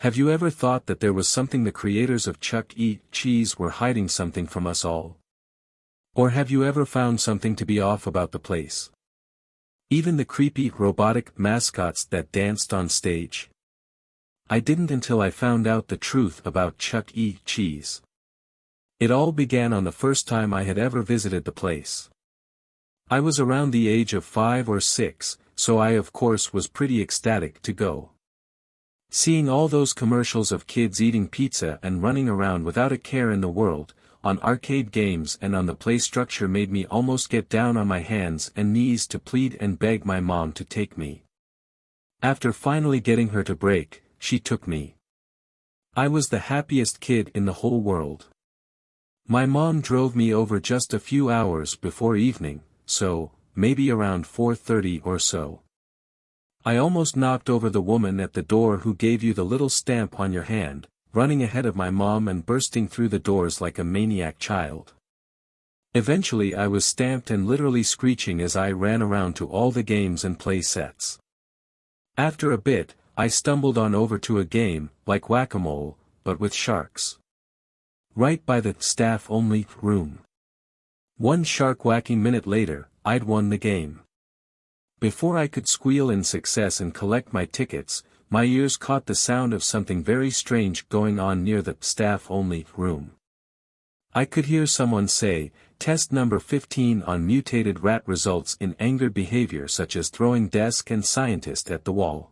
Have you ever thought that there was something the creators of Chuck E. Cheese were hiding something from us all? Or have you ever found something to be off about the place? Even the creepy robotic mascots that danced on stage? I didn't until I found out the truth about Chuck E. Cheese. It all began on the first time I had ever visited the place. I was around the age of 5 or 6, so I of course was pretty ecstatic to go. Seeing all those commercials of kids eating pizza and running around without a care in the world, on arcade games and on the play structure made me almost get down on my hands and knees to plead and beg my mom to take me. After finally getting her to break, she took me. I was the happiest kid in the whole world. My mom drove me over just a few hours before evening, so, maybe around 4:30 or so. I almost knocked over the woman at the door who gave you the little stamp on your hand, running ahead of my mom and bursting through the doors like a maniac child. Eventually I was stamped and literally screeching as I ran around to all the games and play sets. After a bit, I stumbled on over to a game, like whack-a-mole, but with sharks. Right by the staff-only room. One shark-whacking minute later, I'd won the game. Before I could squeal in success and collect my tickets, my ears caught the sound of something very strange going on near the staff-only room. I could hear someone say, "Test number 15 on mutated rat results in angered behavior such as throwing desk and scientist at the wall."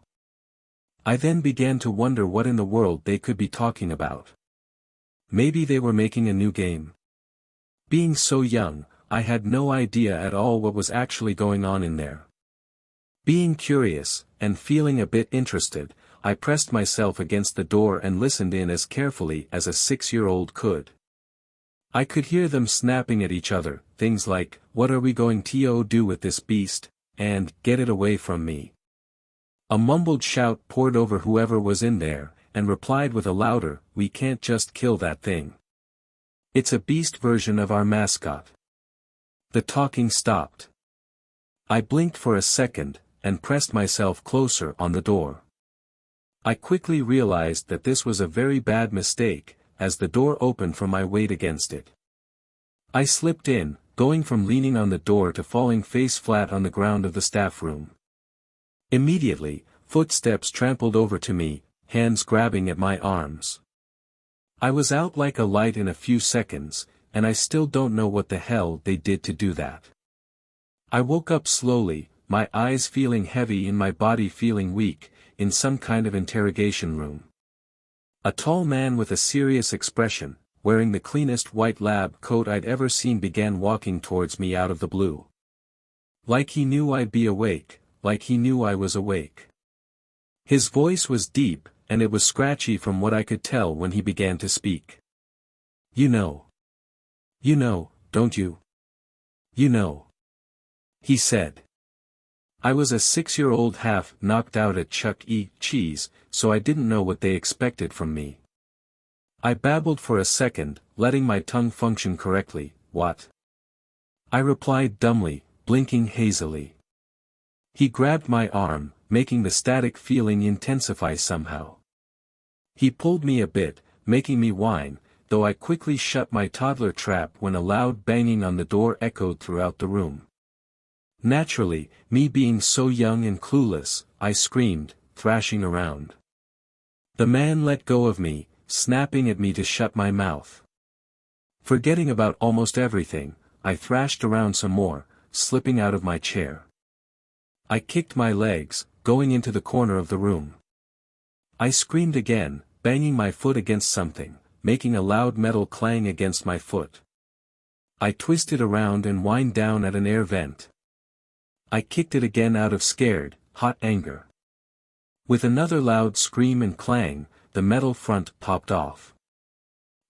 I then began to wonder what in the world they could be talking about. Maybe they were making a new game. Being so young, I had no idea at all what was actually going on in there. Being curious, and feeling a bit interested, I pressed myself against the door and listened in as carefully as a 6-year-old could. I could hear them snapping at each other, things like, "What are we going to do with this beast?" and, "Get it away from me." A mumbled shout poured over whoever was in there, and replied with a louder, "We can't just kill that thing. It's a beast version of our mascot." The talking stopped. I blinked for a second, and pressed myself closer on the door. I quickly realized that this was a very bad mistake, as the door opened from my weight against it. I slipped in, going from leaning on the door to falling face flat on the ground of the staff room. Immediately, footsteps trampled over to me, hands grabbing at my arms. I was out like a light in a few seconds, and I still don't know what the hell they did to do that. I woke up slowly, my eyes feeling heavy and my body feeling weak, in some kind of interrogation room. A tall man with a serious expression, wearing the cleanest white lab coat I'd ever seen began walking towards me out of the blue. Like he knew I'd be awake, like he knew I was awake. His voice was deep, and it was scratchy from what I could tell when he began to speak. You know, don't you? You know," he said. I was a 6-year-old half knocked out at Chuck E. Cheese, so I didn't know what they expected from me. I babbled for a second, letting my tongue function correctly. "What?" I replied dumbly, blinking hazily. He grabbed my arm, making the static feeling intensify somehow. He pulled me a bit, making me whine, though I quickly shut my toddler trap when a loud banging on the door echoed throughout the room. Naturally, me being so young and clueless, I screamed, thrashing around. The man let go of me, snapping at me to shut my mouth. Forgetting about almost everything, I thrashed around some more, slipping out of my chair. I kicked my legs, going into the corner of the room. I screamed again, banging my foot against something, making a loud metal clang against my foot. I twisted around and whined down at an air vent. I kicked it again out of scared, hot anger. With another loud scream and clang, the metal front popped off.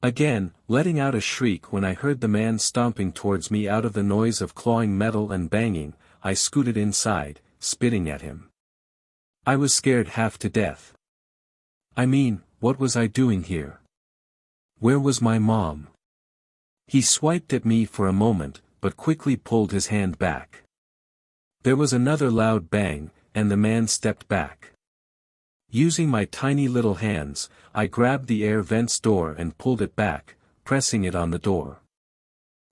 Again, letting out a shriek when I heard the man stomping towards me out of the noise of clawing metal and banging, I scooted inside, spitting at him. I was scared half to death. I mean, what was I doing here? Where was my mom? He swiped at me for a moment, but quickly pulled his hand back. There was another loud bang, and the man stepped back. Using my tiny little hands, I grabbed the air vent's door and pulled it back, pressing it on the door.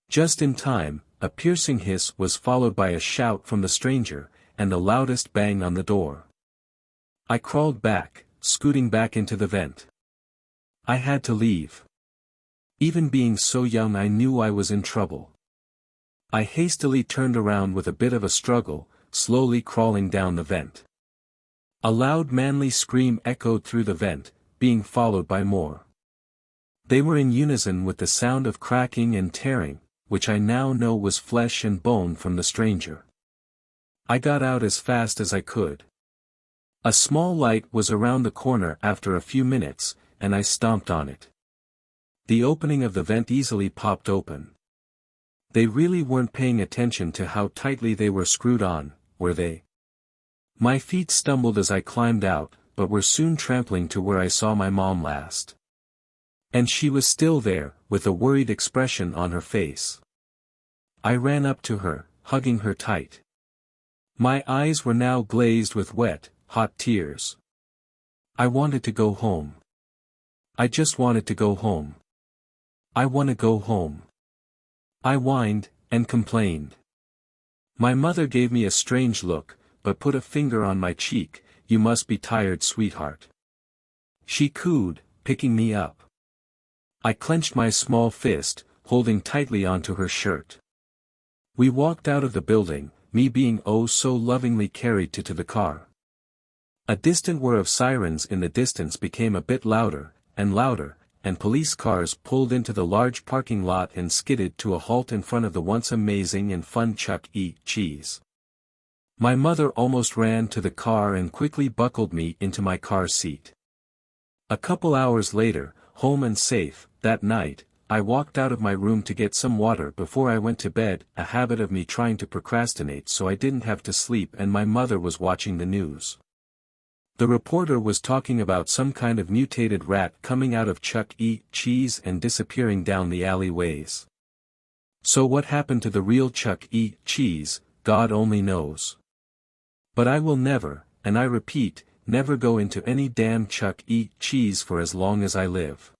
Just in time, a piercing hiss was followed by a shout from the stranger, and the loudest bang on the door. I crawled back, scooting back into the vent. I had to leave. Even being so young, I knew I was in trouble. I hastily turned around with a bit of a struggle, slowly crawling down the vent. A loud manly scream echoed through the vent, being followed by more. They were in unison with the sound of cracking and tearing, which I now know was flesh and bone from the stranger. I got out as fast as I could. A small light was around the corner after a few minutes, and I stomped on it. The opening of the vent easily popped open. They really weren't paying attention to how tightly they were screwed on, were they? My feet stumbled as I climbed out, but were soon trampling to where I saw my mom last. And she was still there, with a worried expression on her face. I ran up to her, hugging her tight. My eyes were now glazed with wet, hot tears. I wanted to go home. I just wanted to go home. I want to go home. I whined, and complained. My mother gave me a strange look, but put a finger on my cheek. "You must be tired, sweetheart," she cooed, picking me up. I clenched my small fist, holding tightly onto her shirt. We walked out of the building, me being oh so lovingly carried to the car. A distant whir of sirens in the distance became a bit louder, and police cars pulled into the large parking lot and skidded to a halt in front of the once amazing and fun Chuck E. Cheese. My mother almost ran to the car and quickly buckled me into my car seat. A couple hours later, home and safe, that night, I walked out of my room to get some water before I went to bed, a habit of me trying to procrastinate so I didn't have to sleep, and my mother was watching the news. The reporter was talking about some kind of mutated rat coming out of Chuck E. Cheese and disappearing down the alleyways. So what happened to the real Chuck E. Cheese, God only knows. But I will never, and I repeat, never go into any damn Chuck E. Cheese for as long as I live.